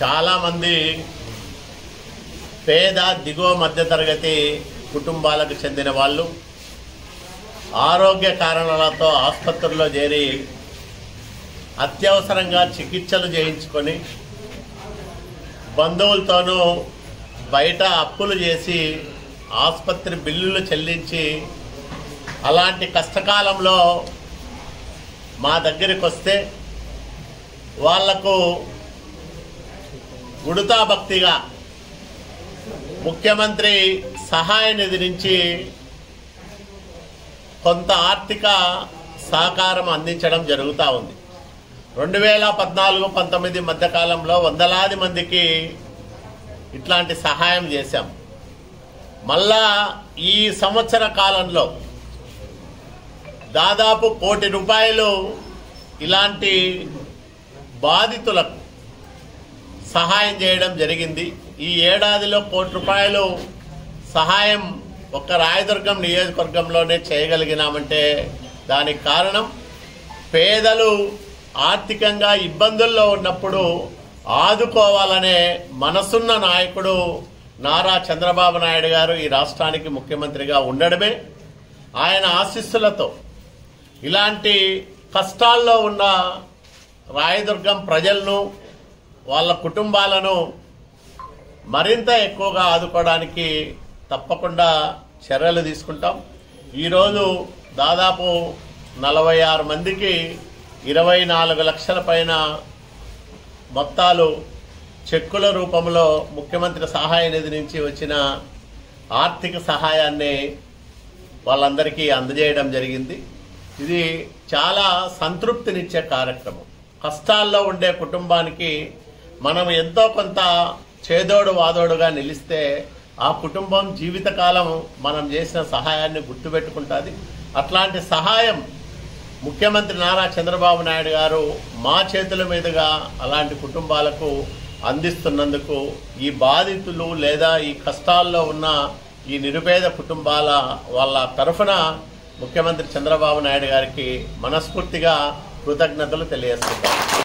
చాలామంది పేద దిగువ మధ్యతరగతి కుటుంబాలకు చెందిన వాళ్ళు ఆరోగ్య కారణాలతో ఆసుపత్రుల్లో చేరి అత్యవసరంగా చికిత్సలు చేయించుకొని బంధువులతోనూ బయట అప్పులు చేసి ఆసుపత్రి బిల్లులు చెల్లించి అలాంటి కష్టకాలంలో మా దగ్గరికి వస్తే వాళ్లకు ఉడతా భక్తిగా ముఖ్యమంత్రి సహాయ నిధి నుంచి కొంత ఆర్థిక సహకారం అందించడం జరుగుతూ ఉంది. 2014-19 మధ్యకాలంలో వందలాది మందికి ఇట్లాంటి సహాయం చేశాం. మళ్ళా ఈ సంవత్సర కాలంలో దాదాపు ₹1 కోటి ఇలాంటి బాధితులకు సహాయం చేయడం జరిగింది. ఈ ఏడాదిలో ₹1 కోటి సహాయం ఒక్క రాయదుర్గం నియోజకవర్గంలోనే చేయగలిగినామంటే దానికి కారణం పేదలు ఆర్థికంగా ఇబ్బందుల్లో ఉన్నప్పుడు ఆదుకోవాలనే మనసున్న నాయకుడు నారా చంద్రబాబు నాయుడు గారు ఈ రాష్ట్రానికి ముఖ్యమంత్రిగా ఉండడమే. ఆయన ఆశీస్సులతో ఇలాంటి కష్టాల్లో ఉన్న రాయదుర్గం ప్రజలను వాళ్ళ కుటుంబాలను మరింత ఎక్కువగా ఆదుకోవడానికి తప్పకుండా చర్యలు తీసుకుంటాం. ఈరోజు దాదాపు 46 మందికి 24 లక్షల పైన మొత్తాలు చెక్కుల రూపంలో ముఖ్యమంత్రి సహాయ నిధి నుంచి వచ్చిన ఆర్థిక సహాయాన్ని వాళ్ళందరికీ అందజేయడం జరిగింది. ఇది చాలా సంతృప్తినిచ్చే కార్యక్రమం. కష్టాల్లో ఉండే కుటుంబానికి మనం ఎంతో కొంత చేదోడు వాదోడుగా నిలిస్తే ఆ కుటుంబం జీవితకాలం మనం చేసిన సహాయాన్ని గుర్తుపెట్టుకుంటుంది. అట్లాంటి సహాయం ముఖ్యమంత్రి నారా చంద్రబాబు నాయుడు గారు మా చేతుల మీదుగా అలాంటి కుటుంబాలకు అందిస్తున్నందుకు ఈ బాధితులు లేదా ఈ కష్టాల్లో ఉన్న ఈ నిరుపేద కుటుంబాల వాళ్ళ తరఫున ముఖ్యమంత్రి చంద్రబాబు నాయుడు గారికి మనస్ఫూర్తిగా కృతజ్ఞతలు తెలియజేస్తున్నాం.